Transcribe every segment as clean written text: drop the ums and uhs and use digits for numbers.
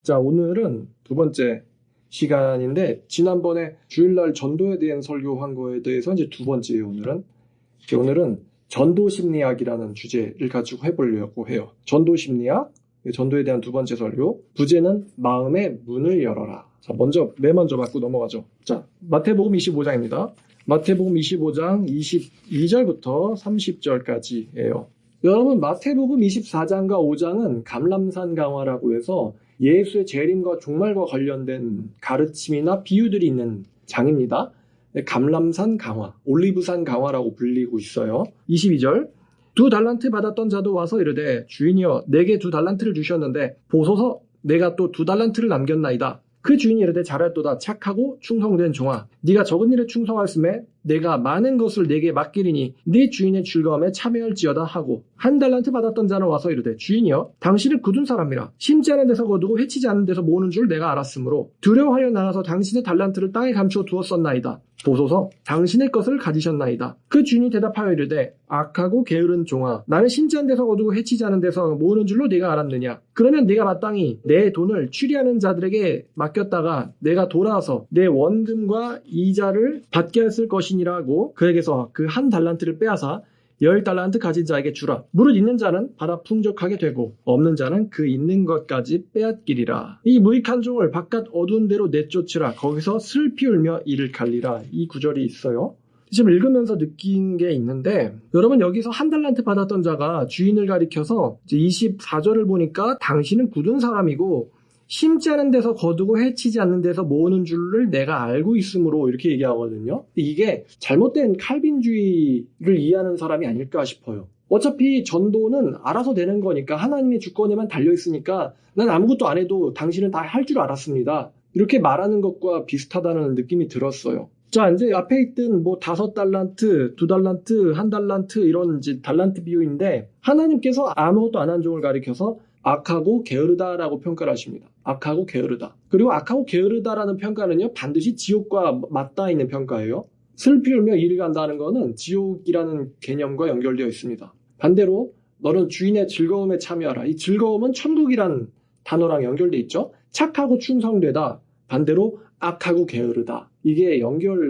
자, 오늘은 두 번째 시간인데, 지난번에 주일날 전도에 대한 설교한 거에 대해서 이제 두 번째예요, 오늘은. 오늘은 전도 심리학이라는 주제를 가지고 해보려고 해요. 전도 심리학, 전도에 대한 두 번째 설교. 부제는 마음의 문을 열어라. 자, 맨 먼저 받고 넘어가죠. 자, 마태복음 25장입니다. 마태복음 25장 22절부터 30절까지예요. 여러분, 마태복음 24장과 5장은 감람산 강화라고 해서 예수의 재림과 종말과 관련된 가르침이나 비유들이 있는 장입니다. 감람산 강화, 올리브산 강화라고 불리고 있어요. 22절, 2달란트 받았던 자도 와서 이르되 주인이여 내게 2달란트를 주셨는데 보소서 내가 또 2달란트를 남겼나이다. 그 주인이 이르되 잘하였도다. 착하고 충성된 종아, 네가 적은 일에 충성하였음에 내가 많은 것을 내게 맡기리니 네 주인의 즐거움에 참여할지어다 하고, 1달란트 받았던 자는 와서 이르되 주인이여 당신은 굳은 사람이라 심지 않은 데서 거두고 해치지 않는 데서 모으는 줄 내가 알았으므로 두려워하여 나가서 당신의 달란트를 땅에 감추어 두었었나이다. 보소서 당신의 것을 가지셨나이다. 그 주인이 대답하여 이르되 악하고 게으른 종아, 나는 심지 않은 데서 거두고 해치지 않은 데서 모으는 줄로 네가 알았느냐. 그러면 네가 마땅히 내 돈을 추리하는 자들에게 맡겼다가 내가 돌아와서 내 원금과 이자를 받게 했을 것이니라 하고, 그에게서 그 1달란트를 빼앗아 10달란트 가진 자에게 주라. 무릇 있는 자는 받아 풍족하게 되고 없는 자는 그 있는 것까지 빼앗기리라. 이 무익한 종을 바깥 어두운 데로 내쫓으라. 거기서 슬피 울며 이를 갈리라. 이 구절이 있어요. 지금 읽으면서 느낀 게 있는데, 여러분 여기서 1달란트 받았던 자가 주인을 가리켜서 24절을 보니까 당신은 굳은 사람이고 심지 않은 데서 거두고 해치지 않는 데서 모으는 줄을 내가 알고 있으므로 이렇게 얘기하거든요. 이게 잘못된 칼빈주의를 이해하는 사람이 아닐까 싶어요. 어차피 전도는 알아서 되는 거니까, 하나님의 주권에만 달려있으니까 난 아무것도 안 해도 당신은 다 할 줄 알았습니다. 이렇게 말하는 것과 비슷하다는 느낌이 들었어요. 자, 이제 앞에 있던 5달란트, 2달란트, 1달란트 이런 이제 달란트 비유인데, 하나님께서 아무것도 안 한 종을 가리켜서 악하고 게으르다라고 평가를 하십니다. 악하고 게으르다. 그리고 악하고 게으르다라는 평가는요, 반드시 지옥과 맞닿아 있는 평가예요. 슬피 울며 이를 간다는 거는 지옥이라는 개념과 연결되어 있습니다. 반대로 너는 주인의 즐거움에 참여하라. 이 즐거움은 천국이라는 단어랑 연결되어 있죠. 착하고 충성되다. 반대로 악하고 게으르다. 이게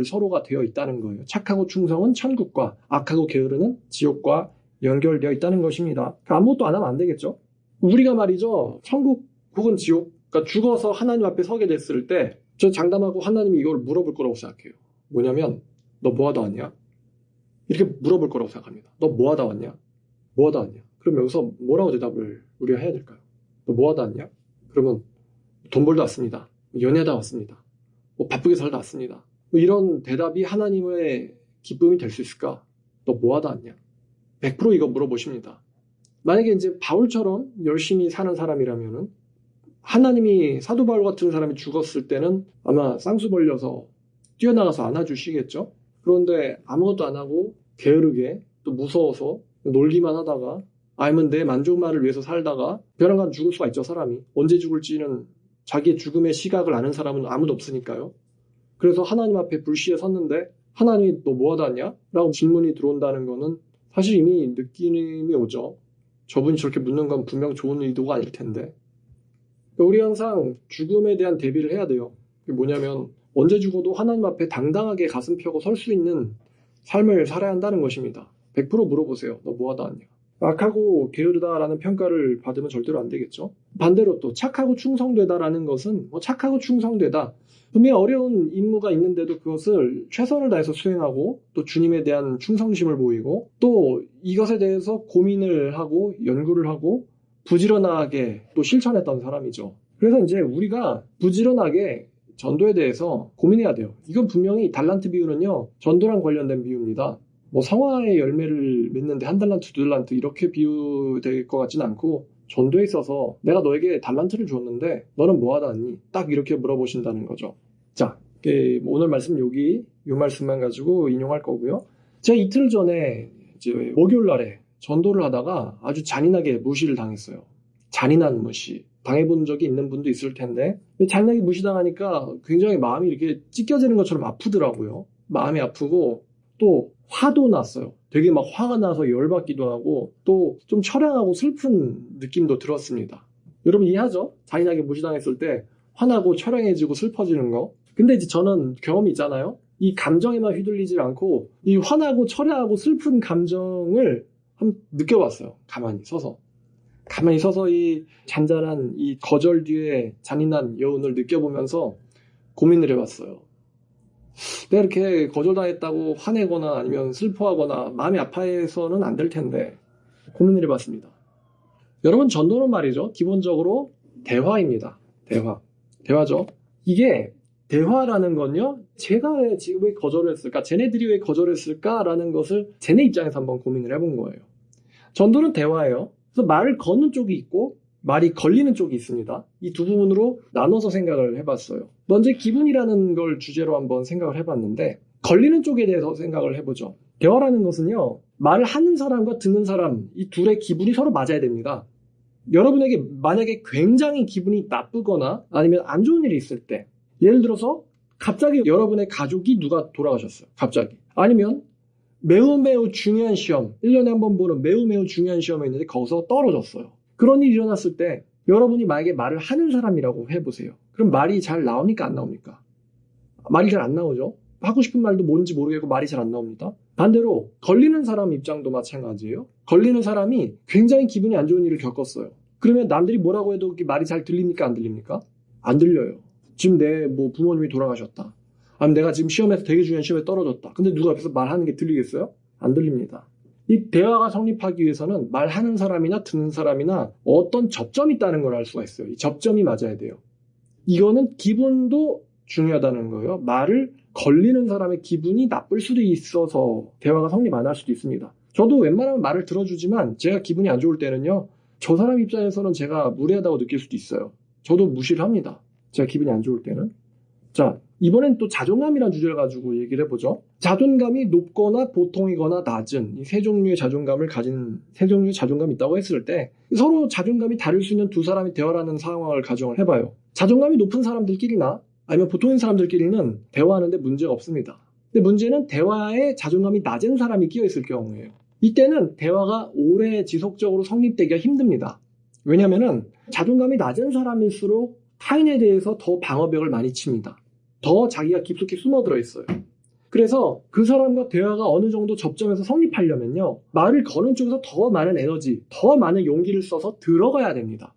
서로가 되어 있다는 거예요. 착하고 충성은 천국과, 악하고 게으르는 지옥과 연결되어 있다는 것입니다. 아무것도 안 하면 안 되겠죠. 우리가 말이죠, 천국 혹은 지옥, 그러니까 죽어서 하나님 앞에 서게 됐을 때 저 장담하고 하나님이 이걸 물어볼 거라고 생각해요. 뭐냐면 너 뭐하다 왔냐? 이렇게 물어볼 거라고 생각합니다. 너 뭐하다 왔냐? 뭐하다 왔냐? 그럼 여기서 뭐라고 대답을 우리가 해야 될까요? 너 뭐하다 왔냐? 그러면 돈 벌다 왔습니다. 연애하다 왔습니다. 바쁘게 살다 왔습니다. 이런 대답이 하나님의 기쁨이 될 수 있을까? 너 뭐하다 왔냐? 100% 이거 물어보십니다. 만약에 이제 바울처럼 열심히 사는 사람이라면은, 하나님이 사도 바울 같은 사람이 죽었을 때는 아마 쌍수 벌려서 뛰어나가서 안아주시겠죠? 그런데 아무것도 안 하고 게으르게, 또 무서워서 놀기만 하다가, 아니면 내 만족만을 위해서 살다가 벼랑간 죽을 수가 있죠, 사람이. 언제 죽을지는 자기의 죽음의 시각을 아는 사람은 아무도 없으니까요. 그래서 하나님 앞에 불시에 섰는데 하나님이 너 뭐하다 왔냐? 라고 질문이 들어온다는 거는 사실 이미 느낌이 오죠. 저분이 저렇게 묻는 건 분명 좋은 의도가 아닐 텐데. 우리 항상 죽음에 대한 대비를 해야 돼요. 그게 뭐냐면 언제 죽어도 하나님 앞에 당당하게 가슴 펴고 설 수 있는 삶을 살아야 한다는 것입니다. 100% 물어보세요. 너 뭐하다 왔냐? 악하고 게으르다라는 평가를 받으면 절대로 안 되겠죠. 반대로 또 착하고 충성되다라는 것은 착하고 충성되다. 분명히 어려운 임무가 있는데도 그것을 최선을 다해서 수행하고, 또 주님에 대한 충성심을 보이고, 또 이것에 대해서 고민을 하고 연구를 하고 부지런하게 또 실천했던 사람이죠. 그래서 이제 우리가 부지런하게 전도에 대해서 고민해야 돼요. 이건 분명히 달란트 비유는요, 전도랑 관련된 비유입니다. 성화의 열매를 맺는데 1달란트, 2달란트 이렇게 비유될 것 같지는 않고, 전도에 있어서 내가 너에게 달란트를 줬는데 너는 뭐하다 왔니? 딱 이렇게 물어보신다는 거죠. 자, 오늘 말씀 이 말씀만 가지고 인용할 거고요. 제가 이틀 전에 이제 목요일 날에 전도를 하다가 아주 잔인하게 무시를 당했어요. 잔인한 무시. 당해본 적이 있는 분도 있을 텐데, 잔인하게 무시당하니까 굉장히 마음이 이렇게 찢겨지는 것처럼 아프더라고요. 마음이 아프고 또 화도 났어요. 되게 막 화가 나서 열받기도 하고, 또 좀 처량하고 슬픈 느낌도 들었습니다. 여러분 이해하죠? 잔인하게 무시당했을 때 화나고 처량해지고 슬퍼지는 거. 근데 이제 저는 경험이 있잖아요. 이 감정에만 휘둘리지 않고 이 화나고 처량하고 슬픈 감정을 한번 느껴봤어요. 가만히 서서 이 잔잔한 이 거절 뒤에 잔인한 여운을 느껴보면서 고민을 해봤어요. 내가 이렇게 거절당했다고 화내거나 아니면 슬퍼하거나 마음이 아파해서는 안 될 텐데 고민을 해봤습니다. 여러분 전도는 말이죠. 기본적으로 대화입니다. 대화죠. 이게 대화라는 건요. 제가 지금 왜 거절을 했을까? 쟤네들이 왜 거절했을까라는 것을 쟤네 입장에서 한번 고민을 해본 거예요. 전도는 대화예요. 그래서 말을 거는 쪽이 있고 말이 걸리는 쪽이 있습니다. 이 두 부분으로 나눠서 생각을 해봤어요. 먼저 기분이라는 걸 주제로 한번 생각을 해봤는데 걸리는 쪽에 대해서 생각을 해보죠. 대화라는 것은요. 말을 하는 사람과 듣는 사람 이 둘의 기분이 서로 맞아야 됩니다. 여러분에게 만약에 굉장히 기분이 나쁘거나 아니면 안 좋은 일이 있을 때 예를 들어서 갑자기 여러분의 가족이 누가 돌아가셨어요. 갑자기. 아니면 매우 중요한 시험 1년에 한 번 보는 매우 중요한 시험이 있는데 거기서 떨어졌어요. 그런 일이 일어났을 때 여러분이 만약에 말을 하는 사람이라고 해보세요. 그럼 말이 잘 나옵니까? 안 나옵니까? 말이 잘 안 나오죠. 하고 싶은 말도 뭔지 모르겠고 말이 잘 안 나옵니다. 반대로 걸리는 사람 입장도 마찬가지예요. 걸리는 사람이 굉장히 기분이 안 좋은 일을 겪었어요. 그러면 남들이 뭐라고 해도 말이 잘 들립니까? 안 들립니까? 안 들려요. 지금 내 부모님이 돌아가셨다. 아니면 내가 지금 시험에서 되게 중요한 시험에 떨어졌다. 근데 누가 옆에서 말하는 게 들리겠어요? 안 들립니다. 이 대화가 성립하기 위해서는 말하는 사람이나 듣는 사람이나 어떤 접점이 있다는 걸 알 수가 있어요. 이 접점이 맞아야 돼요. 이거는 기분도 중요하다는 거예요. 말을 걸리는 사람의 기분이 나쁠 수도 있어서 대화가 성립 안 할 수도 있습니다. 저도 웬만하면 말을 들어주지만 제가 기분이 안 좋을 때는요. 저 사람 입장에서는 제가 무례하다고 느낄 수도 있어요. 저도 무시를 합니다. 제가 기분이 안 좋을 때는. 자, 이번엔 또 자존감이라는 주제를 가지고 얘기를 해보죠. 자존감이 높거나 보통이거나 낮은 이 세 종류의 자존감을 가진 세 종류의 자존감이 있다고 했을 때 서로 자존감이 다를 수 있는 두 사람이 대화하는 상황을 가정을 해봐요. 자존감이 높은 사람들끼리나 아니면 보통인 사람들끼리는 대화하는데 문제가 없습니다. 근데 문제는 대화에 자존감이 낮은 사람이 끼어있을 경우예요. 이때는 대화가 오래 지속적으로 성립되기가 힘듭니다. 왜냐하면 자존감이 낮은 사람일수록 타인에 대해서 더 방어벽을 많이 칩니다. 더 자기가 깊숙이 숨어들어 있어요. 그래서 그 사람과 대화가 어느 정도 접점에서 성립하려면요. 말을 거는 쪽에서 더 많은 에너지, 더 많은 용기를 써서 들어가야 됩니다.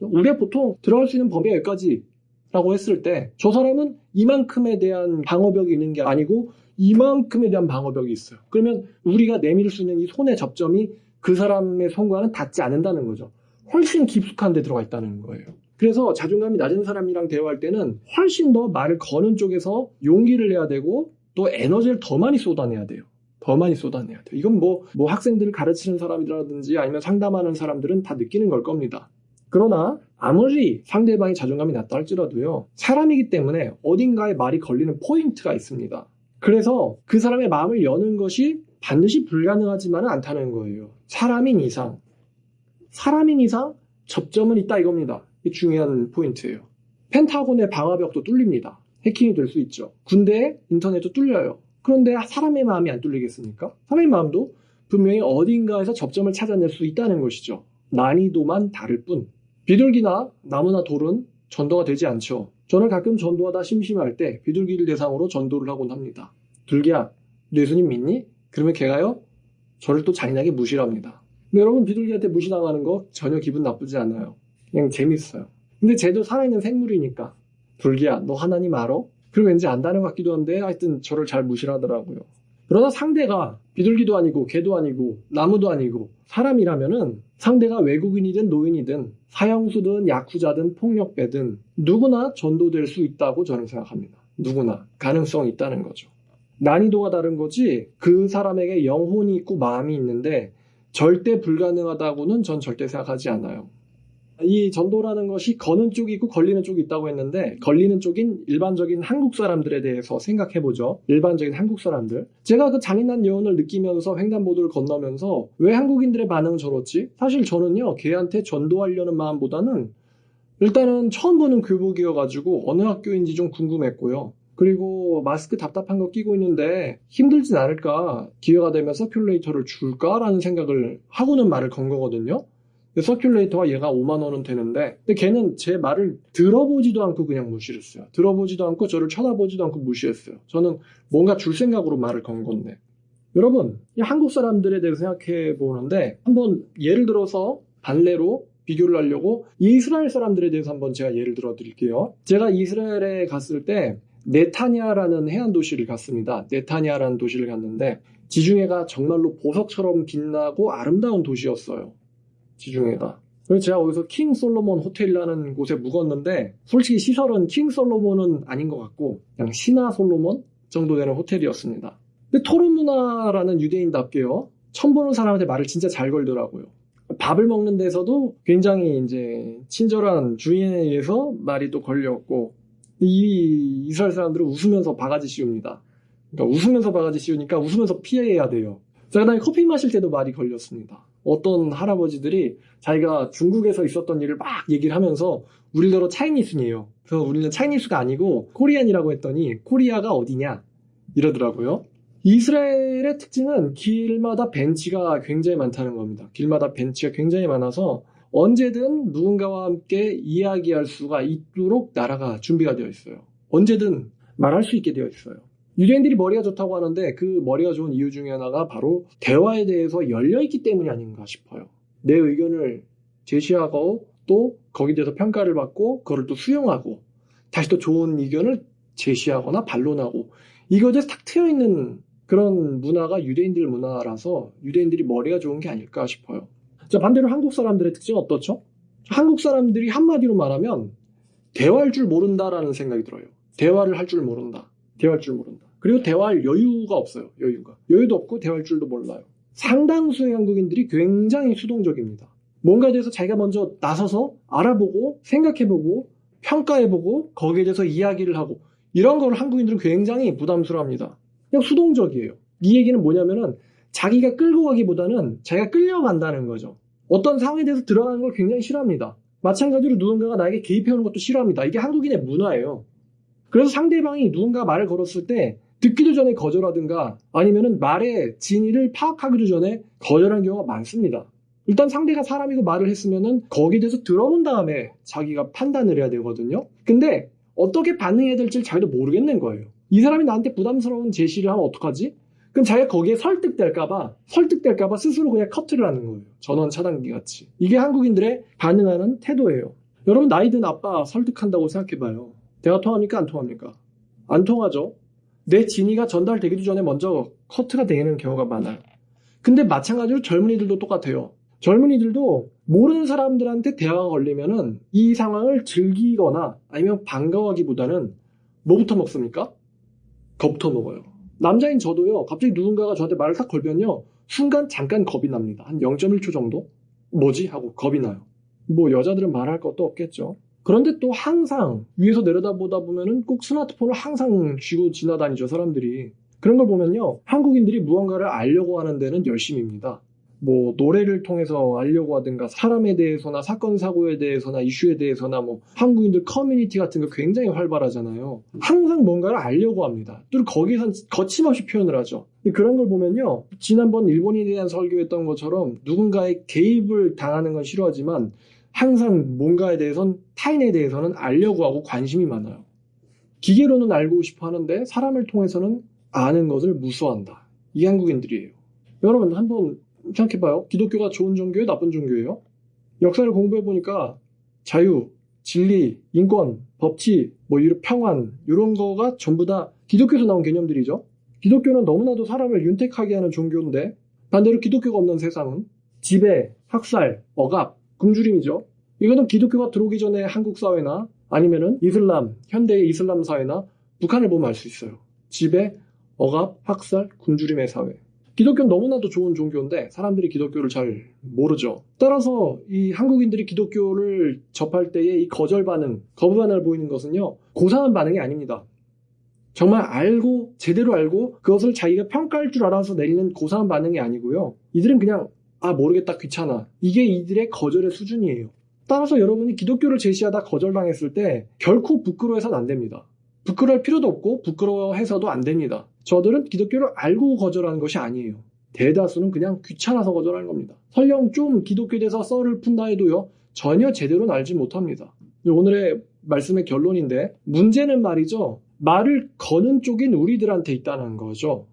우리가 보통 들어갈 수 있는 범위가 여기까지라고 했을 때 저 사람은 이만큼에 대한 방어벽이 있는 게 아니고 이만큼에 대한 방어벽이 있어요. 그러면 우리가 내밀 수 있는 이 손의 접점이 그 사람의 손과는 닿지 않는다는 거죠. 훨씬 깊숙한 데 들어가 있다는 거예요. 그래서 자존감이 낮은 사람이랑 대화할 때는 훨씬 더 말을 거는 쪽에서 용기를 내야 되고 또 에너지를 더 많이 쏟아내야 돼요. 이건 학생들을 가르치는 사람이라든지 아니면 상담하는 사람들은 다 느끼는 걸 겁니다. 그러나 아무리 상대방이 자존감이 낮다 할지라도요. 사람이기 때문에 어딘가에 말이 걸리는 포인트가 있습니다. 그래서 그 사람의 마음을 여는 것이 반드시 불가능하지만은 않다는 거예요. 사람인 이상 접점은 있다 이겁니다. 이게 중요한 포인트예요. 펜타곤의 방화벽도 뚫립니다. 해킹이 될 수 있죠. 군대, 인터넷도 뚫려요. 그런데 사람의 마음이 안 뚫리겠습니까? 사람의 마음도 분명히 어딘가에서 접점을 찾아낼 수 있다는 것이죠. 난이도만 다를 뿐. 비둘기나 나무나 돌은 전도가 되지 않죠. 저는 가끔 전도하다 심심할 때 비둘기를 대상으로 전도를 하곤 합니다. 둘기야, 너 예수님 믿니? 그러면 걔가요, 저를 또 잔인하게 무시를 합니다. 근데 여러분 비둘기한테 무시당하는 거 전혀 기분 나쁘지 않아요. 그냥 재밌어요. 근데 쟤도 살아있는 생물이니까 둘기야 너 하나님 알아? 그리고 왠지 안다는 것 같기도 한데 하여튼 저를 잘 무시를 하더라고요. 그러나 상대가 비둘기도 아니고 개도 아니고 나무도 아니고 사람이라면은 상대가 외국인이든 노인이든 사형수든 야쿠자든 폭력배든 누구나 전도될 수 있다고 저는 생각합니다. 누구나 가능성이 있다는 거죠. 난이도가 다른 거지 그 사람에게 영혼이 있고 마음이 있는데 절대 불가능하다고는 전 절대 생각하지 않아요. 이 전도라는 것이 거는 쪽이 있고 걸리는 쪽이 있다고 했는데 걸리는 쪽인 일반적인 한국 사람들에 대해서 생각해보죠. 일반적인 한국 사람들. 제가 그 잔인한 여운을 느끼면서 횡단보도를 건너면서 왜 한국인들의 반응은 저렇지? 사실 저는요. 걔한테 전도하려는 마음보다는 일단은 처음 보는 교복이어가지고 어느 학교인지 좀 궁금했고요. 그리고 마스크 답답한 거 끼고 있는데 힘들진 않을까? 기회가 되면 서큘레이터를 줄까라는 생각을 하고는 말을 건 거거든요. 서큘레이터가 얘가 5만 원은 되는데, 근데 걔는 제 말을 들어보지도 않고 그냥 무시를 했어요. 들어보지도 않고 저를 쳐다보지도 않고 무시했어요. 저는 뭔가 줄 생각으로 말을 건 건데. 여러분, 이 한국 사람들에 대해서 생각해 보는데, 한번 예를 들어서 반대로 비교를 하려고 이스라엘 사람들에 대해서 한번 제가 예를 들어 드릴게요. 제가 이스라엘에 갔을 때 네타냐라는 해안 도시를 갔습니다. 네타냐라는 도시를 갔는데 지중해가 정말로 보석처럼 빛나고 아름다운 도시였어요. 지중해가. 그래서 제가 거기서 킹 솔로몬 호텔이라는 곳에 묵었는데 솔직히 시설은 킹 솔로몬은 아닌 것 같고 그냥 신하 솔로몬 정도 되는 호텔이었습니다. 근데 토론 문화라는 유대인답게요. 처음 보는 사람한테 말을 진짜 잘 걸더라고요. 밥을 먹는 데서도 굉장히 이제 친절한 주인에 의해서 말이 또 걸렸고, 이 이스라엘 사람들은 웃으면서 바가지 씌웁니다. 그러니까 웃으면서 바가지 씌우니까 웃으면서 피해야 돼요. 제가 그다음에 커피 마실 때도 말이 걸렸습니다. 어떤 할아버지들이 자기가 중국에서 있었던 일을 막 얘기를 하면서 우리더러 차이니스니에요. 그래서 우리는 차이니스가 아니고 코리안이라고 했더니 코리아가 어디냐 이러더라고요. 이스라엘의 특징은 길마다 벤치가 굉장히 많다는 겁니다. 길마다 벤치가 굉장히 많아서 언제든 누군가와 함께 이야기할 수가 있도록 나라가 준비가 되어 있어요. 언제든 말할 수 있게 되어 있어요. 유대인들이 머리가 좋다고 하는데 그 머리가 좋은 이유 중에 하나가 바로 대화에 대해서 열려있기 때문이 아닌가 싶어요. 내 의견을 제시하고 또 거기에 대해서 평가를 받고 그걸 또 수용하고 다시 또 좋은 의견을 제시하거나 반론하고 이것에 탁 트여있는 그런 문화가 유대인들 문화라서 유대인들이 머리가 좋은 게 아닐까 싶어요. 자, 반대로 한국 사람들의 특징은 어떻죠? 한국 사람들이 한마디로 말하면 대화할 줄 모른다라는 생각이 들어요. 대화를 할 줄 모른다. 대화할 줄 모른다. 그리고 대화할 여유가 없어요. 여유도 없고 대화할 줄도 몰라요. 상당수의 한국인들이 굉장히 수동적입니다. 뭔가에 대해서 자기가 먼저 나서서 알아보고 생각해보고 평가해보고 거기에 대해서 이야기를 하고 이런 걸 한국인들은 굉장히 부담스러워합니다. 그냥 수동적이에요. 이 얘기는 뭐냐면은 자기가 끌고 가기보다는 자기가 끌려간다는 거죠. 어떤 상황에 대해서 들어가는 걸 굉장히 싫어합니다. 마찬가지로 누군가가 나에게 개입해오는 것도 싫어합니다. 이게 한국인의 문화예요. 그래서 상대방이 누군가 말을 걸었을 때 듣기도 전에 거절하든가 아니면은 말의 진위를 파악하기도 전에 거절한 경우가 많습니다. 일단 상대가 사람이고 말을 했으면은 거기에 대해서 들어본 다음에 자기가 판단을 해야 되거든요. 근데 어떻게 반응해야 될지 자기도 모르겠는 거예요. 이 사람이 나한테 부담스러운 제시를 하면 어떡하지? 그럼 자기가 거기에 설득될까봐 스스로 그냥 커트를 하는 거예요. 전원 차단기 같이. 이게 한국인들의 반응하는 태도예요. 여러분 나이 든 아빠 설득한다고 생각해봐요. 대화 통합니까? 안 통합니까? 안 통하죠. 내 진위가 전달되기도 전에 먼저 커트가 되는 경우가 많아요. 근데 마찬가지로 젊은이들도 똑같아요. 젊은이들도 모르는 사람들한테 대화가 걸리면은 이 상황을 즐기거나 아니면 반가워하기보다는 뭐부터 먹습니까? 겁부터 먹어요. 남자인 저도요, 갑자기 누군가가 저한테 말을 딱 걸면요, 순간 잠깐 겁이 납니다. 한 0.1초 정도? 뭐지? 하고 겁이 나요. 뭐 여자들은 말할 것도 없겠죠. 그런데 또 항상 위에서 내려다보다 보면은 꼭 스마트폰을 항상 쥐고 지나다니죠, 사람들이. 그런 걸 보면요, 한국인들이 무언가를 알려고 하는 데는 열심입니다. 뭐 노래를 통해서 알려고 하든가 사람에 대해서나 사건 사고에 대해서나 이슈에 대해서나 뭐 한국인들 커뮤니티 같은 거 굉장히 활발하잖아요. 항상 뭔가를 알려고 합니다. 또 거기선 거침없이 표현을 하죠. 그런 걸 보면요, 지난번 일본에 대한 설교했던 것처럼 누군가의 개입을 당하는 건 싫어하지만 항상 뭔가에 대해서는 타인에 대해서는 알려고 하고 관심이 많아요. 기계로는 알고 싶어 하는데 사람을 통해서는 아는 것을 무서워한다. 이 한국인들이에요. 여러분 한번 생각해봐요. 기독교가 좋은 종교예요? 나쁜 종교예요? 역사를 공부해보니까 자유, 진리, 인권, 법치, 뭐 이런 평안 이런 거가 전부 다 기독교에서 나온 개념들이죠. 기독교는 너무나도 사람을 윤택하게 하는 종교인데 반대로 기독교가 없는 세상은 지배, 학살, 억압, 굶주림이죠. 이거는 기독교가 들어오기 전에 한국 사회나 아니면은 이슬람, 현대의 이슬람 사회나 북한을 보면 알 수 있어요. 지배, 억압, 학살, 굶주림의 사회. 기독교는 너무나도 좋은 종교인데 사람들이 기독교를 잘 모르죠. 따라서 이 한국인들이 기독교를 접할 때의 이 거절 반응, 거부 반응을 보이는 것은요, 고상한 반응이 아닙니다. 정말 알고 제대로 알고 그것을 자기가 평가할 줄 알아서 내리는 고상한 반응이 아니고요. 이들은 그냥 모르겠다, 귀찮아. 이게 이들의 거절의 수준이에요. 따라서 여러분이 기독교를 제시하다 거절당했을 때 결코 부끄러워해서는 안 됩니다. 부끄러울 필요도 없고 부끄러워해서도 안 됩니다. 저들은 기독교를 알고 거절하는 것이 아니에요. 대다수는 그냥 귀찮아서 거절하는 겁니다. 설령 좀 기독교에 대해서 썰을 푼다 해도요, 전혀 제대로는 알지 못합니다. 오늘의 말씀의 결론인데, 문제는 말이죠, 말을 거는 쪽인 우리들한테 있다는 거죠.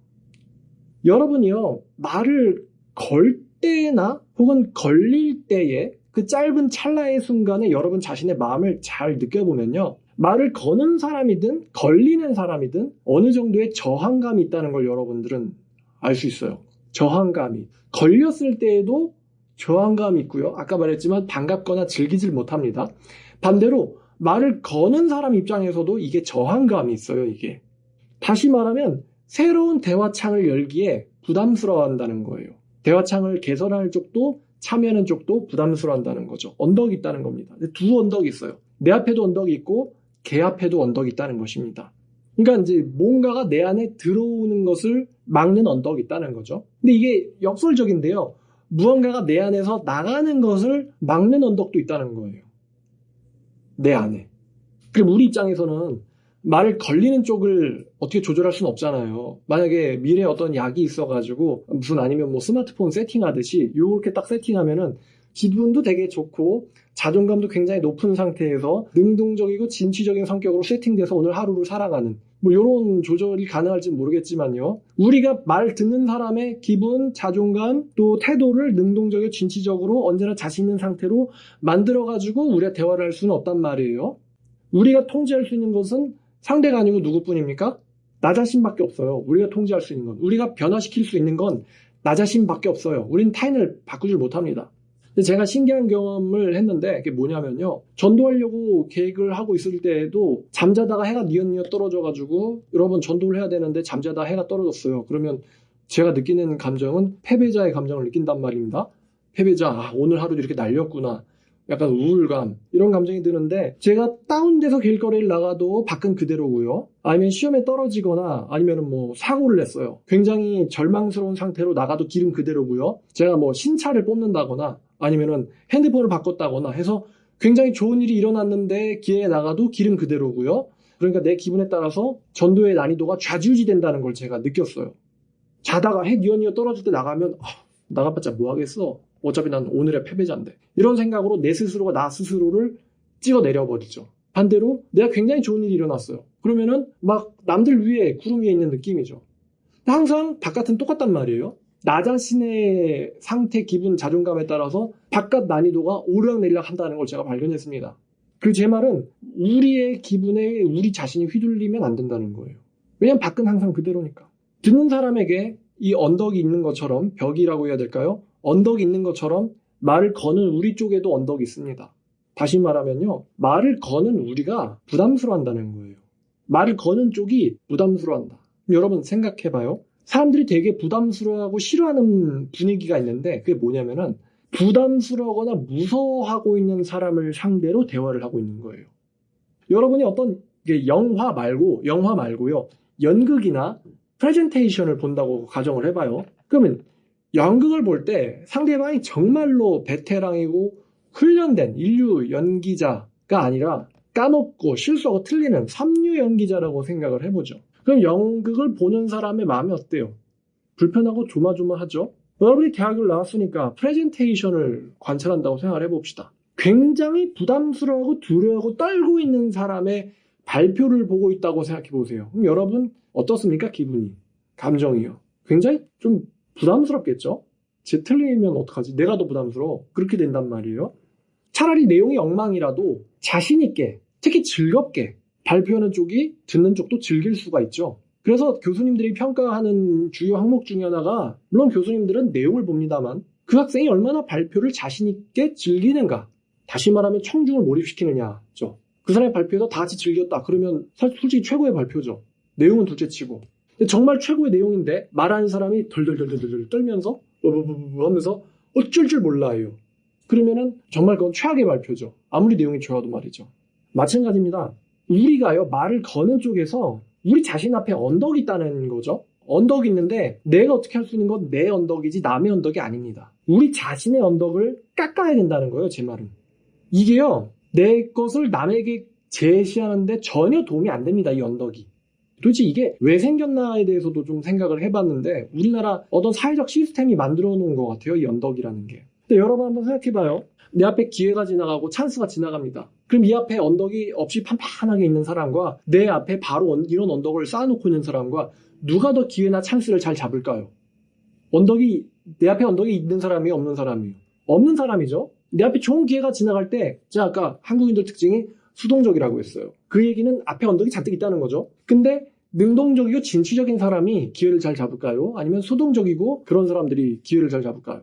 여러분이요, 말을 걸 때나 혹은 걸릴 때에 그 짧은 찰나의 순간에 여러분 자신의 마음을 잘 느껴보면요, 말을 거는 사람이든 걸리는 사람이든 어느 정도의 저항감이 있다는 걸 여러분들은 알 수 있어요. 저항감이. 걸렸을 때에도 저항감이 있고요. 아까 말했지만 반갑거나 즐기질 못합니다. 반대로 말을 거는 사람 입장에서도 이게 저항감이 있어요. 이게. 다시 말하면 새로운 대화창을 열기에 부담스러워한다는 거예요. 대화창을 개설할 쪽도 참여하는 쪽도 부담스러워한다는 거죠. 언덕이 있다는 겁니다. 두 언덕이 있어요. 내 앞에도 언덕이 있고 걔 앞에도 언덕이 있다는 것입니다. 그러니까 이제 뭔가가 내 안에 들어오는 것을 막는 언덕이 있다는 거죠. 근데 이게 역설적인데요. 무언가가 내 안에서 나가는 것을 막는 언덕도 있다는 거예요. 내 안에. 그럼 우리 입장에서는 말을 걸리는 쪽을 어떻게 조절할 수는 없잖아요. 만약에 미래에 어떤 약이 있어가지고 무슨 아니면 뭐 스마트폰 세팅하듯이 요렇게 딱 세팅하면은 기분도 되게 좋고 자존감도 굉장히 높은 상태에서 능동적이고 진취적인 성격으로 세팅돼서 오늘 하루를 살아가는 뭐 이런 조절이 가능할지는 모르겠지만요. 우리가 말 듣는 사람의 기분, 자존감, 또 태도를 능동적이고 진취적으로 언제나 자신 있는 상태로 만들어가지고 우리가 대화를 할 수는 없단 말이에요. 우리가 통제할 수 있는 것은 상대가 아니고 누구뿐입니까? 나 자신밖에 없어요. 우리가 통제할 수 있는 건. 우리가 변화시킬 수 있는 건 나 자신밖에 없어요. 우리는 타인을 바꾸질 못합니다. 근데 제가 신기한 경험을 했는데 그게 뭐냐면요. 전도하려고 계획을 하고 있을 때에도 잠자다가 해가 뉘엿뉘엿 떨어져가지고 여러분 전도를 해야 되는데 잠자다 해가 떨어졌어요. 그러면 제가 느끼는 감정은 패배자의 감정을 느낀단 말입니다. 패배자, 오늘 하루도 이렇게 날렸구나. 약간 우울감 이런 감정이 드는데 제가 다운돼서 길거리를 나가도 밖은 그대로고요. 아니면 시험에 떨어지거나 아니면 뭐 사고를 냈어요. 굉장히 절망스러운 상태로 나가도 길은 그대로고요. 제가 뭐 신차를 뽑는다거나 아니면은 핸드폰을 바꿨다거나 해서 굉장히 좋은 일이 일어났는데 길에 나가도 길은 그대로고요. 그러니까 내 기분에 따라서 전도의 난이도가 좌지우지 된다는 걸 제가 느꼈어요. 자다가 해 뉘엿뉘엿 떨어질 때 나가면 나가봤자 뭐 하겠어. 어차피 난 오늘의 패배자인데. 이런 생각으로 내 스스로가 나 스스로를 찍어 내려버리죠. 반대로 내가 굉장히 좋은 일이 일어났어요. 그러면은 막 남들 위에 구름 위에 있는 느낌이죠. 항상 바깥은 똑같단 말이에요. 나 자신의 상태, 기분, 자존감에 따라서 바깥 난이도가 오르락내리락 한다는 걸 제가 발견했습니다. 그리고 제 말은 우리의 기분에 우리 자신이 휘둘리면 안 된다는 거예요. 왜냐면 밖은 항상 그대로니까. 듣는 사람에게 이 언덕이 있는 것처럼 벽이라고 해야 될까요? 언덕이 있는 것처럼 말을 거는 우리 쪽에도 언덕이 있습니다. 다시 말하면요. 말을 거는 우리가 부담스러워한다는 거예요. 말을 거는 쪽이 부담스러워한다. 여러분 생각해봐요. 사람들이 되게 부담스러워하고 싫어하는 분위기가 있는데 그게 뭐냐면은 부담스러워하거나 무서워하고 있는 사람을 상대로 대화를 하고 있는 거예요. 여러분이 어떤 영화 말고요. 연극이나 프레젠테이션을 본다고 가정을 해봐요. 그러면 연극을 볼 때 상대방이 정말로 베테랑이고 훈련된 인류 연기자가 아니라 까먹고 실수하고 틀리는 삼류 연기자라고 생각을 해보죠. 그럼 연극을 보는 사람의 마음이 어때요? 불편하고 조마조마하죠? 여러분이 대학을 나왔으니까 프레젠테이션을 관찰한다고 생각을 해봅시다. 굉장히 부담스러워하고 두려워하고 떨고 있는 사람의 발표를 보고 있다고 생각해 보세요. 그럼 여러분 어떻습니까? 기분이, 감정이요. 굉장히 좀 부담스럽겠죠? 제 틀리면 어떡하지? 내가 더 부담스러워. 그렇게 된단 말이에요. 차라리 내용이 엉망이라도 자신 있게, 특히 즐겁게 발표하는 쪽이 듣는 쪽도 즐길 수가 있죠. 그래서 교수님들이 평가하는 주요 항목 중에 하나가 물론 교수님들은 내용을 봅니다만 그 학생이 얼마나 발표를 자신 있게 즐기는가. 다시 말하면 청중을 몰입시키느냐죠. 그 사람의 발표에서 다 같이 즐겼다. 그러면 솔직히 최고의 발표죠. 내용은 둘째치고. 정말 최고의 내용인데 말하는 사람이 덜덜덜덜 떨면서 하면서 어쩔 줄 몰라요. 그러면은 정말 그건 최악의 발표죠. 아무리 내용이 좋아도 말이죠. 마찬가지입니다. 우리가요 말을 거는 쪽에서 우리 자신 앞에 언덕이 있다는 거죠. 언덕이 있는데 내가 어떻게 할 수 있는 건 내 언덕이지 남의 언덕이 아닙니다. 우리 자신의 언덕을 깎아야 된다는 거예요. 제 말은. 이게요 내 것을 남에게 제시하는데 전혀 도움이 안 됩니다. 이 언덕이. 도대체 이게 왜 생겼나에 대해서도 좀 생각을 해봤는데 우리나라 어떤 사회적 시스템이 만들어 놓은 것 같아요. 이 언덕이라는 게. 근데 여러분 한번 생각해봐요. 내 앞에 기회가 지나가고 찬스가 지나갑니다. 그럼 이 앞에 언덕이 없이 판판하게 있는 사람과 내 앞에 바로 이런 언덕을 쌓아놓고 있는 사람과 누가 더 기회나 찬스를 잘 잡을까요? 내 앞에 언덕이 있는 사람이 없는 사람이요. 없는 사람이죠. 내 앞에 좋은 기회가 지나갈 때 제가 아까 한국인들 특징이 수동적이라고 했어요. 그 얘기는 앞에 언덕이 잔뜩 있다는 거죠. 근데 능동적이고 진취적인 사람이 기회를 잘 잡을까요? 아니면 수동적이고 그런 사람들이 기회를 잘 잡을까요?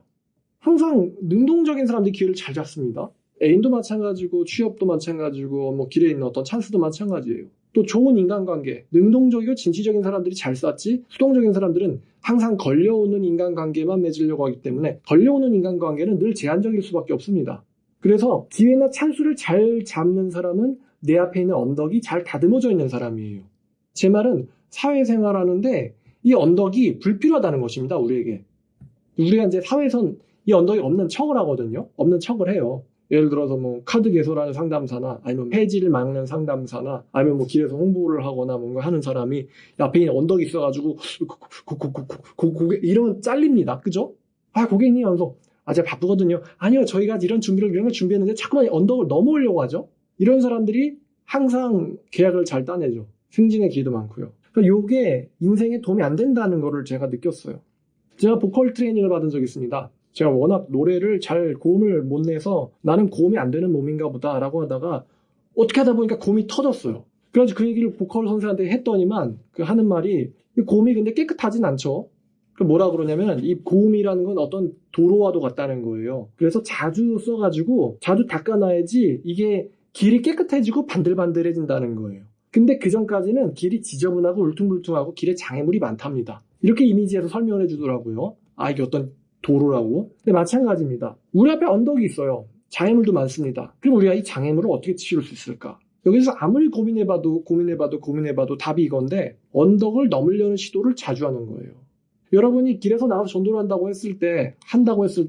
항상 능동적인 사람들이 기회를 잘 잡습니다. 애인도 마찬가지고 취업도 마찬가지고 뭐 길에 있는 어떤 찬스도 마찬가지예요. 또 좋은 인간관계, 능동적이고 진취적인 사람들이 잘 쌓지 수동적인 사람들은 항상 걸려오는 인간관계만 맺으려고 하기 때문에 걸려오는 인간관계는 늘 제한적일 수밖에 없습니다. 그래서 기회나 찬스를 잘 잡는 사람은 내 앞에 있는 언덕이 잘 다듬어져 있는 사람이에요. 제 말은 사회생활하는데 이 언덕이 불필요하다는 것입니다. 우리에게. 우리가 이제 사회에선 이 언덕이 없는 척을 하거든요. 없는 척을 해요. 예를 들어서 뭐 카드 개설하는 상담사나 아니면 폐지를 막는 상담사나 아니면 뭐 길에서 홍보를 하거나 뭔가 하는 사람이 앞에 있는 언덕이 있어가지고 고객 이러면 잘립니다. 그죠? 아 고객님 하면서 제가 바쁘거든요. 아니요 저희가 이런 걸 준비했는데 자꾸만 언덕을 넘어오려고 하죠. 이런 사람들이 항상 계약을 잘 따내죠. 승진의 기회도 많고요. 그러니까 이게 인생에 도움이 안 된다는 거를 제가 느꼈어요. 제가 보컬 트레이닝을 받은 적이 있습니다. 제가 워낙 노래를 잘 고음을 못 내서 나는 고음이 안 되는 몸인가 보다 라고 하다가 어떻게 하다 보니까 고음이 터졌어요. 그래서 그 얘기를 보컬 선생한테 했더니만 그 하는 말이 고음이 근데 깨끗하진 않죠. 뭐라 그러냐면 이 고음이라는 건 어떤 도로와도 같다는 거예요. 그래서 자주 써가지고 자주 닦아놔야지 이게 길이 깨끗해지고 반들반들해진다는 거예요. 근데 그 전까지는 길이 지저분하고 울퉁불퉁하고 길에 장애물이 많답니다. 이렇게 이미지에서 설명을 해주더라고요. 이게 어떤 도로라고. 근데 마찬가지입니다. 우리 앞에 언덕이 있어요. 장애물도 많습니다. 그럼 우리가 이 장애물을 어떻게 치울 수 있을까? 여기서 아무리 고민해봐도 답이 이건데 언덕을 넘으려는 시도를 자주 하는 거예요. 여러분이 길에서 나가서 전도를 한다고 했을 때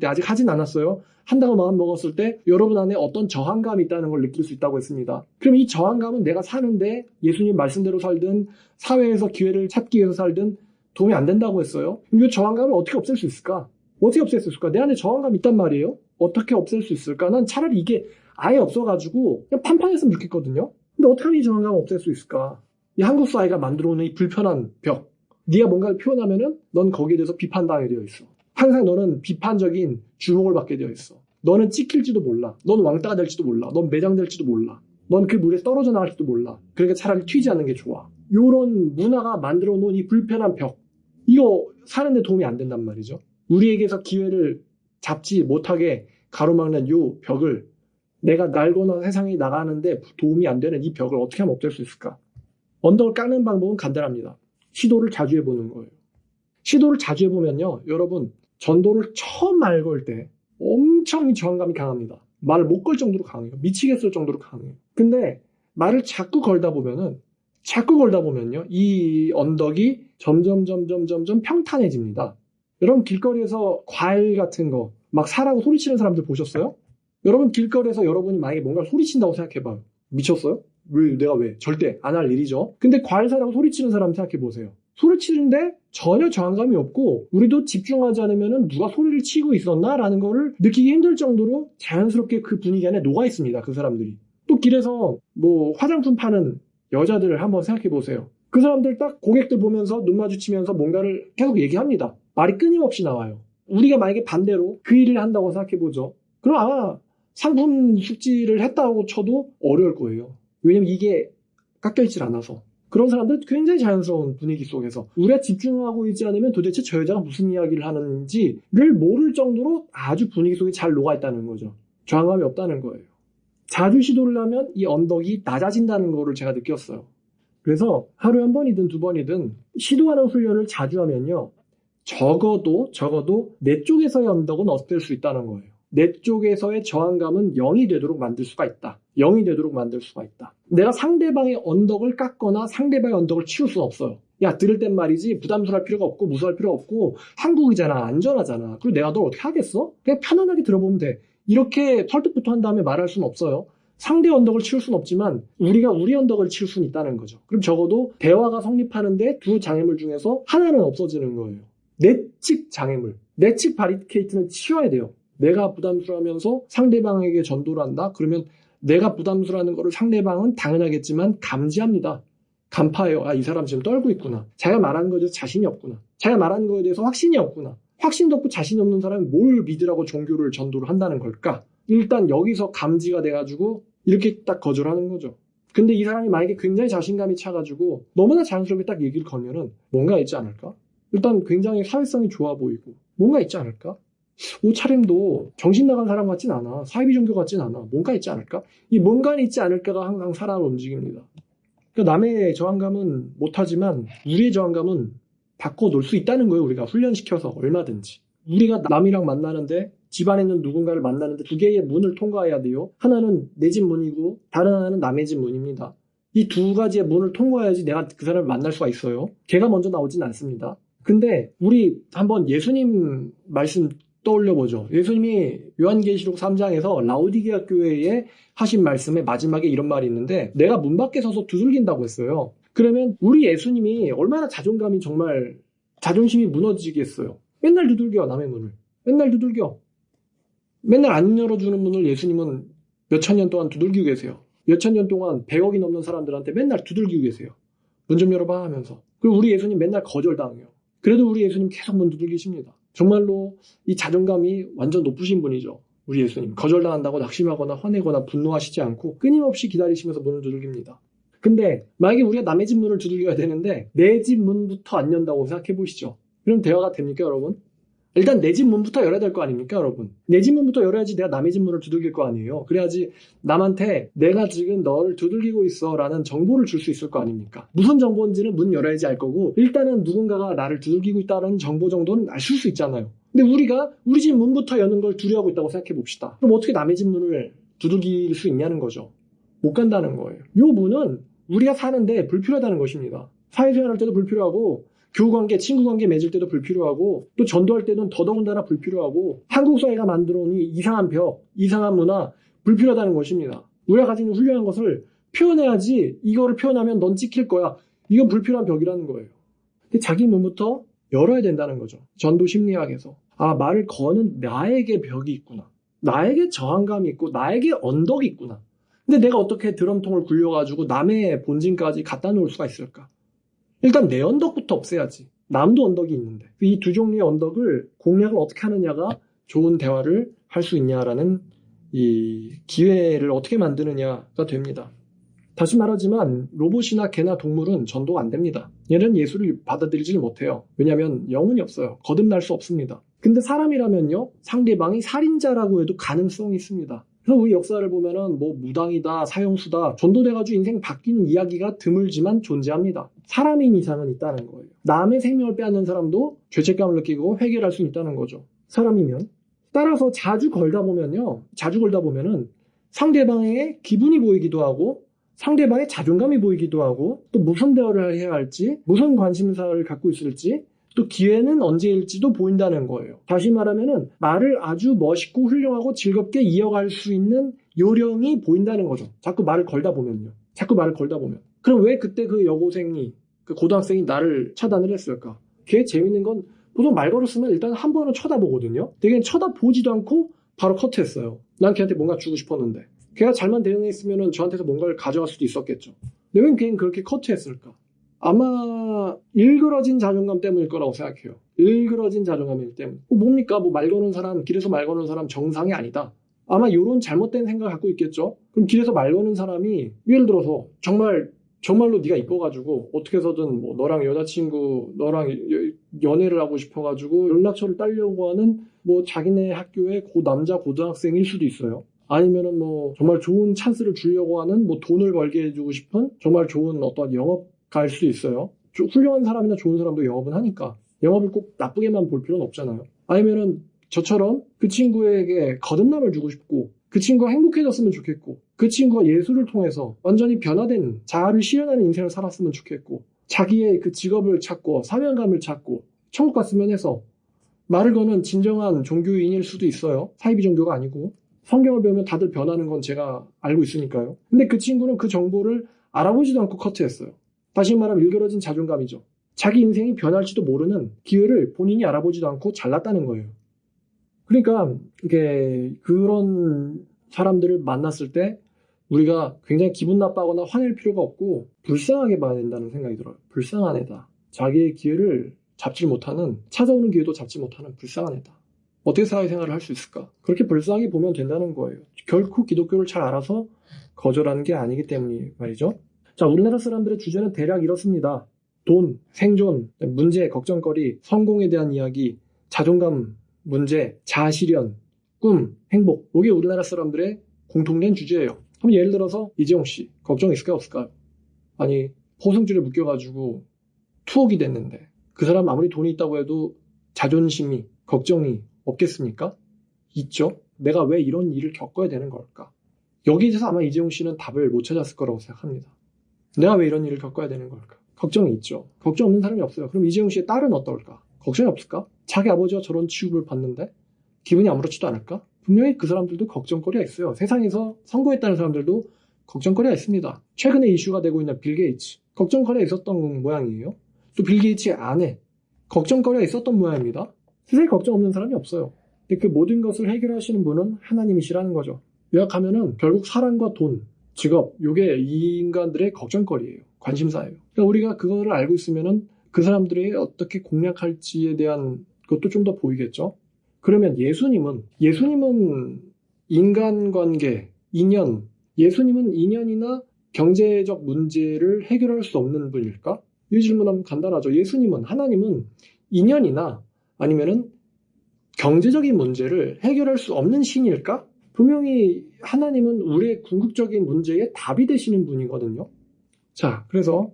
아직 하진 않았어요. 한다고 마음 먹었을 때 여러분 안에 어떤 저항감이 있다는 걸 느낄 수 있다고 했습니다. 그럼 이 저항감은 내가 사는데 예수님 말씀대로 살든 사회에서 기회를 찾기 위해서 살든 도움이 안 된다고 했어요. 그럼 이 저항감을 어떻게 없앨 수 있을까? 어떻게 없앨 수 있을까? 내 안에 저항감이 있단 말이에요. 어떻게 없앨 수 있을까? 난 차라리 이게 아예 없어가지고 그냥 판판했으면 좋겠거든요. 근데 어떻게 하면 이 저항감을 없앨 수 있을까? 이 한국 사회가 만들어 놓은 이 불편한 벽. 네가 뭔가를 표현하면은 넌 거기에 대해서 비판당하게 되어 있어. 항상 너는 비판적인 주목을 받게 되어 있어. 너는 찍힐지도 몰라. 넌 왕따가 될지도 몰라. 넌 매장될지도 몰라. 넌 그 물에 떨어져 나갈지도 몰라. 그러니까 차라리 튀지 않는 게 좋아. 요런 문화가 만들어 놓은 이 불편한 벽. 이거 사는데 도움이 안 된단 말이죠. 우리에게서 기회를 잡지 못하게 가로막는 요 벽을 내가 날거나 세상에 나가는데 도움이 안 되는 이 벽을 어떻게 하면 없앨 수 있을까? 언덕을 깎는 방법은 간단합니다. 시도를 자주 해보는 거예요. 시도를 자주 해보면요. 여러분 전도를 처음 말 걸 때 엄청 저항감이 강합니다. 말을 못 걸 정도로 강해요. 미치겠을 정도로 강해요. 근데 말을 자꾸 걸다 보면요. 이 언덕이 점점 평탄해집니다. 여러분 길거리에서 과일 같은 거 막 사라고 소리치는 사람들 보셨어요? 여러분 길거리에서 여러분이 만약에 뭔가 소리친다고 생각해봐요. 미쳤어요? 내가 왜? 절대 안 할 일이죠. 근데 과일 사라고 소리치는 사람 생각해보세요. 소리치는데 전혀 저항감이 없고 우리도 집중하지 않으면 누가 소리를 치고 있었나? 라는 거를 느끼기 힘들 정도로 자연스럽게 그 분위기 안에 녹아 있습니다. 그 사람들이. 또 길에서 뭐 화장품 파는 여자들을 한번 생각해보세요. 그 사람들 딱 고객들 보면서 눈 마주치면서 뭔가를 계속 얘기합니다. 말이 끊임없이 나와요. 우리가 만약에 반대로 그 일을 한다고 생각해보죠. 그럼 아마 상품 숙지를 했다고 쳐도 어려울 거예요. 왜냐면 이게 깎여있질 않아서. 그런 사람들 굉장히 자연스러운 분위기 속에서 우리가 집중하고 있지 않으면 도대체 저 여자가 무슨 이야기를 하는지를 모를 정도로 아주 분위기 속에 잘 녹아있다는 거죠. 저항감이 없다는 거예요. 자주 시도를 하면 이 언덕이 낮아진다는 거를 제가 느꼈어요. 그래서 하루에 한 번이든 두 번이든 시도하는 훈련을 자주 하면요. 적어도 내 쪽에서의 언덕은 없앨 수 있다는 거예요. 내 쪽에서의 저항감은 0이 되도록 만들 수가 있다. 0이 되도록 만들 수가 있다. 내가 상대방의 언덕을 깎거나 상대방의 언덕을 치울 수는 없어요. 야, 들을 땐 말이지 부담스러울 필요가 없고 무서워할 필요 없고 한국이잖아. 안전하잖아. 그리고 내가 널 어떻게 하겠어? 그냥 편안하게 들어보면 돼. 이렇게 설득부터 한 다음에 말할 수는 없어요. 상대 언덕을 치울 수는 없지만 우리가 우리 언덕을 치울 수는 있다는 거죠. 그럼 적어도 대화가 성립하는데 두 장애물 중에서 하나는 없어지는 거예요. 내측 장애물, 내측 바리케이트는 치워야 돼요. 내가 부담스러워하면서 상대방에게 전도를 한다? 그러면 내가 부담스러워하는 거를 상대방은 당연하겠지만 감지합니다. 간파해요. 아, 이 사람 지금 떨고 있구나. 자기가 말하는 거에 대해서 자신이 없구나. 자기가 말하는 거에 대해서 확신이 없구나. 확신도 없고 자신이 없는 사람은 뭘 믿으라고 종교를 전도를 한다는 걸까? 일단 여기서 감지가 돼가지고 이렇게 딱 거절하는 거죠. 근데 이 사람이 만약에 굉장히 자신감이 차가지고 너무나 자연스럽게 딱 얘기를 걸면은 뭔가 있지 않을까? 일단 굉장히 사회성이 좋아 보이고 뭔가 있지 않을까? 옷차림도 정신 나간 사람 같진 않아. 사이비 종교 같진 않아. 뭔가 있지 않을까? 이 뭔가는 있지 않을까가 항상 사람을 움직입니다. 그러니까 남의 저항감은 못하지만 우리의 저항감은 바꿔놓을 수 있다는 거예요. 우리가 훈련시켜서 얼마든지. 우리가 남이랑 만나는데 집안에 있는 누군가를 만나는데 두 개의 문을 통과해야 돼요. 하나는 내 집 문이고 다른 하나는 남의 집 문입니다. 이 두 가지의 문을 통과해야지 내가 그 사람을 만날 수가 있어요. 걔가 먼저 나오진 않습니다. 근데 우리 한번 예수님 말씀 떠올려보죠. 예수님이 요한계시록 3장에서 라오디게아 교회에 하신 말씀에 마지막에 이런 말이 있는데 내가 문 밖에 서서 두들긴다고 했어요. 그러면 우리 예수님이 얼마나 자존감이 정말 자존심이 무너지겠어요. 맨날 두들겨 남의 문을. 맨날 두들겨. 맨날 안 열어주는 문을 예수님은 몇천 년 동안 두들기고 계세요. 몇천 년 동안 100억이 넘는 사람들한테 맨날 두들기고 계세요. 문 좀 열어봐 하면서. 그리고 우리 예수님 맨날 거절당해요. 그래도 우리 예수님 계속 문 두들기십니다. 정말로 이 자존감이 완전 높으신 분이죠. 우리 예수님. 거절당한다고 낙심하거나 화내거나 분노하시지 않고 끊임없이 기다리시면서 문을 두들깁니다. 근데 만약에 우리가 남의 집 문을 두들겨야 되는데 내 집 문부터 안 연다고 생각해 보시죠. 그럼 대화가 됩니까, 여러분? 일단 내 집 문부터 열어야 될 거 아닙니까, 여러분? 내 집 문부터 열어야지 내가 남의 집 문을 두들길 거 아니에요. 그래야지 남한테 내가 지금 너를 두들기고 있어 라는 정보를 줄 수 있을 거 아닙니까? 무슨 정보인지는 문 열어야지 알 거고 일단은 누군가가 나를 두들기고 있다는 정보 정도는 알 수 있잖아요. 근데 우리가 우리 집 문부터 여는 걸 두려워하고 있다고 생각해 봅시다. 그럼 어떻게 남의 집 문을 두들길 수 있냐는 거죠. 못 간다는 거예요. 이 문은 우리가 사는데 불필요하다는 것입니다. 사회생활할 때도 불필요하고 교우관계, 친구관계 맺을 때도 불필요하고 또 전도할 때는 더더군다나 불필요하고 한국 사회가 만들어온 이 이상한 벽, 이상한 문화 불필요하다는 것입니다. 우리가 가진 훌륭한 것을 표현해야지 이거를 표현하면 넌 찍힐 거야. 이건 불필요한 벽이라는 거예요. 근데 자기 문부터 열어야 된다는 거죠. 전도 심리학에서. 아, 말을 거는 나에게 벽이 있구나. 나에게 저항감이 있고 나에게 언덕이 있구나. 근데 내가 어떻게 드럼통을 굴려가지고 남의 본진까지 갖다 놓을 수가 있을까? 일단 내 언덕부터 없애야지. 남도 언덕이 있는데. 이 두 종류의 언덕을 공략을 어떻게 하느냐가 좋은 대화를 할 수 있냐라는 이 기회를 어떻게 만드느냐가 됩니다. 다시 말하지만 로봇이나 개나 동물은 전도가 안 됩니다. 얘는 예수를 받아들이질 못해요. 왜냐하면 영혼이 없어요. 거듭날 수 없습니다. 근데 사람이라면요. 상대방이 살인자라고 해도 가능성이 있습니다. 그래서 우리 역사를 보면은 뭐 무당이다, 사형수다, 전도돼가지고 인생 바뀌는 이야기가 드물지만 존재합니다. 사람인 이상은 있다는 거예요. 남의 생명을 빼앗는 사람도 죄책감을 느끼고 회개할 수 있다는 거죠. 사람이면. 따라서 자주 걸다 보면은 상대방의 기분이 보이기도 하고 상대방의 자존감이 보이기도 하고 또 무슨 대화를 해야 할지, 무슨 관심사를 갖고 있을지 또 기회는 언제일지도 보인다는 거예요. 다시 말하면은 말을 아주 멋있고 훌륭하고 즐겁게 이어갈 수 있는 요령이 보인다는 거죠. 자꾸 말을 걸다 보면요. 그럼 왜 그때 그 여고생이, 그 고등학생이 나를 차단을 했을까? 걔 재밌는 건 보통 말 걸었으면 일단 한 번은 쳐다보거든요. 근데 걔는 쳐다보지도 않고 바로 커트했어요. 난 걔한테 뭔가 주고 싶었는데. 걔가 잘만 대응했으면 저한테서 뭔가를 가져갈 수도 있었겠죠. 근데 왜 걔는 그렇게 커트했을까? 아마 일그러진 자존감 때문일 거라고 생각해요. 일그러진 자존감 때문에. 뭡니까? 말 거는 사람, 길에서 말 거는 사람 정상이 아니다. 아마 이런 잘못된 생각을 갖고 있겠죠. 그럼 길에서 말 거는 사람이 예를 들어서 정말로 네가 이뻐가지고 어떻게 해서든 뭐 너랑 여자친구, 너랑 연애를 하고 싶어가지고 연락처를 따려고 하는 뭐 자기네 학교의 남자 고등학생일 수도 있어요. 아니면은 뭐 정말 좋은 찬스를 주려고 하는 뭐 돈을 벌게 해주고 싶은 정말 좋은 어떤 영업 갈 수 있어요. 훌륭한 사람이나 좋은 사람도 영업은 하니까 영업을 꼭 나쁘게만 볼 필요는 없잖아요. 아니면은 저처럼 그 친구에게 거듭남을 주고 싶고 그 친구가 행복해졌으면 좋겠고 그 친구가 예술을 통해서 완전히 변화된 자아를 실현하는 인생을 살았으면 좋겠고 자기의 그 직업을 찾고 사명감을 찾고 천국 갔으면 해서 말을 거는 진정한 종교인일 수도 있어요. 사이비 종교가 아니고. 성경을 배우면 다들 변하는 건 제가 알고 있으니까요. 근데 그 친구는 그 정보를 알아보지도 않고 커트했어요. 다시 말하면 일그러진 자존감이죠. 자기 인생이 변할지도 모르는 기회를 본인이 알아보지도 않고 잘났다는 거예요. 그러니까 이게 그런 사람들을 만났을 때 우리가 굉장히 기분 나빠하거나 화낼 필요가 없고 불쌍하게 봐야 된다는 생각이 들어요. 불쌍한 애다. 자기의 기회를 잡지 못하는, 찾아오는 기회도 잡지 못하는 불쌍한 애다. 어떻게 사회생활을 할 수 있을까? 그렇게 불쌍하게 보면 된다는 거예요. 결코 기독교를 잘 알아서 거절하는 게 아니기 때문이 말이죠. 자, 우리나라 사람들의 주제는 대략 이렇습니다. 돈, 생존, 문제, 걱정거리, 성공에 대한 이야기, 자존감, 문제, 자아실현, 꿈, 행복. 이게 우리나라 사람들의 공통된 주제예요. 그럼 예를 들어서 이재용 씨, 걱정 있을까요, 없을까요? 아니, 포승줄에 묶여가지고 투옥이 됐는데 그 사람 아무리 돈이 있다고 해도 자존심이, 걱정이 없겠습니까? 있죠. 내가 왜 이런 일을 겪어야 되는 걸까? 여기에 대해서 아마 이재용 씨는 답을 못 찾았을 거라고 생각합니다. 내가 왜 이런 일을 겪어야 되는 걸까? 걱정이 있죠. 걱정 없는 사람이 없어요. 그럼 이재용 씨의 딸은 어떨까? 걱정이 없을까? 자기 아버지가 저런 취급을 받는데 기분이 아무렇지도 않을까? 분명히 그 사람들도 걱정거리가 있어요. 세상에서 성공했다는 사람들도 걱정거리가 있습니다. 최근에 이슈가 되고 있는 빌 게이츠. 걱정거리가 있었던 모양이에요. 또 빌 게이츠의 아내. 걱정거리가 있었던 모양입니다. 세상에 걱정 없는 사람이 없어요. 근데 그 모든 것을 해결하시는 분은 하나님이시라는 거죠. 요약하면은 결국 사랑과 돈, 직업, 요게 이 인간들의 걱정거리예요. 관심사예요. 그러니까 우리가 그거를 알고 있으면은 그 사람들이 어떻게 공략할지에 대한 것도 좀 더 보이겠죠. 그러면 예수님은 인간관계, 인연, 예수님은 인연이나 경제적 문제를 해결할 수 없는 분일까? 이 질문하면 간단하죠. 예수님은, 하나님은 인연이나 아니면은 경제적인 문제를 해결할 수 없는 신일까? 분명히 하나님은 우리의 궁극적인 문제에 답이 되시는 분이거든요. 자, 그래서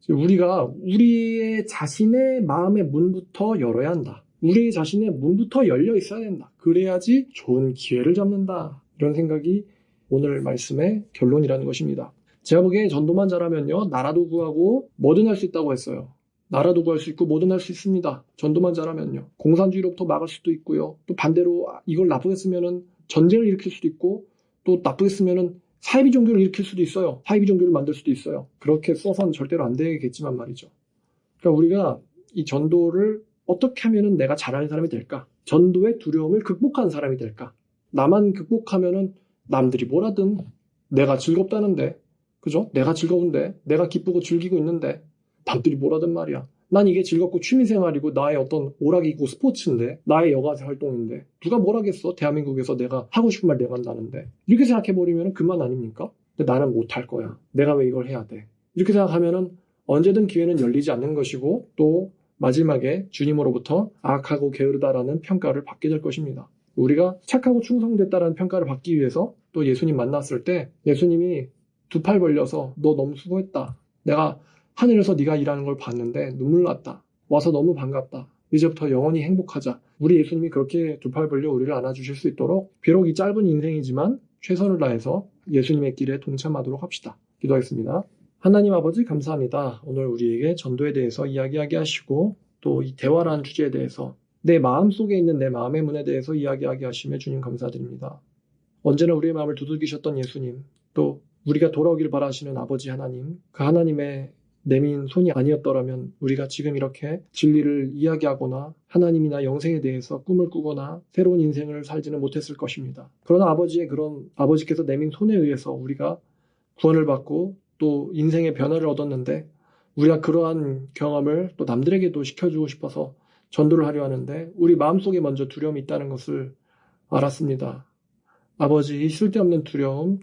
우리가 우리의 자신의 마음의 문부터 열어야 한다. 우리 자신의 문부터 열려 있어야 된다. 그래야지 좋은 기회를 잡는다. 이런 생각이 오늘 말씀의 결론이라는 것입니다. 제가 보기에 전도만 잘하면요, 나라도 구하고 뭐든 할 수 있다고 했어요. 나라도 구할 수 있고 뭐든 할 수 있습니다. 전도만 잘하면요. 공산주의로부터 막을 수도 있고요. 또 반대로 이걸 나쁘게 쓰면은 전쟁을 일으킬 수도 있고, 또 나쁘게 쓰면은 사이비 종교를 일으킬 수도 있어요. 사이비 종교를 만들 수도 있어요. 그렇게 써서는 절대로 안 되겠지만 말이죠. 그러니까 우리가 이 전도를 어떻게 하면은 내가 잘하는 사람이 될까? 전도의 두려움을 극복하는 사람이 될까? 나만 극복하면은 남들이 뭐라든 내가 즐겁다는데, 그죠? 내가 즐거운데, 내가 기쁘고 즐기고 있는데 남들이 뭐라든 말이야. 난 이게 즐겁고 취미생활이고 나의 어떤 오락이고 스포츠인데, 나의 여가 활동인데 누가 뭐라겠어? 대한민국에서 내가 하고 싶은 말 내가 한다는데. 이렇게 생각해버리면 그만 아닙니까? 근데 나는 못할 거야. 내가 왜 이걸 해야 돼? 이렇게 생각하면은 언제든 기회는 열리지 않는 것이고, 또 마지막에 주님으로부터 악하고 게으르다라는 평가를 받게 될 것입니다. 우리가 착하고 충성됐다라는 평가를 받기 위해서 또 예수님 만났을 때 예수님이 두 팔 벌려서 너 너무 수고했다. 내가 하늘에서 네가 일하는 걸 봤는데 눈물 났다. 와서 너무 반갑다. 이제부터 영원히 행복하자. 우리 예수님이 그렇게 두 팔 벌려 우리를 안아주실 수 있도록 비록 이 짧은 인생이지만 최선을 다해서 예수님의 길에 동참하도록 합시다. 기도하겠습니다. 하나님 아버지 감사합니다. 오늘 우리에게 전도에 대해서 이야기하게 하시고 또 이 대화라는 주제에 대해서 내 마음속에 있는 내 마음의 문에 대해서 이야기하게 하시며 주님 감사드립니다. 언제나 우리의 마음을 두들기셨던 예수님, 또 우리가 돌아오길 바라시는 아버지 하나님, 그 하나님의 내민 손이 아니었더라면 우리가 지금 이렇게 진리를 이야기하거나 하나님이나 영생에 대해서 꿈을 꾸거나 새로운 인생을 살지는 못했을 것입니다. 그러나 아버지의 그런 아버지께서 내민 손에 의해서 우리가 구원을 받고 또 인생의 변화를 얻었는데, 우리가 그러한 경험을 또 남들에게도 시켜주고 싶어서 전도를 하려 하는데 우리 마음속에 먼저 두려움이 있다는 것을 알았습니다. 아버지, 이 쓸데없는 두려움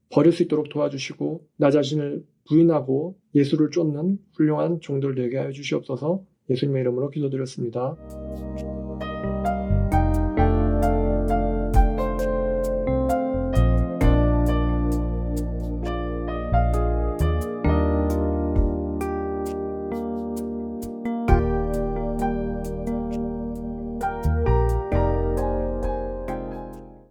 버릴 수 있도록 도와주시고 나 자신을 부인하고 예수를 쫓는 훌륭한 종들 되게 하여 주시옵소서. 예수님의 이름으로 기도드렸습니다.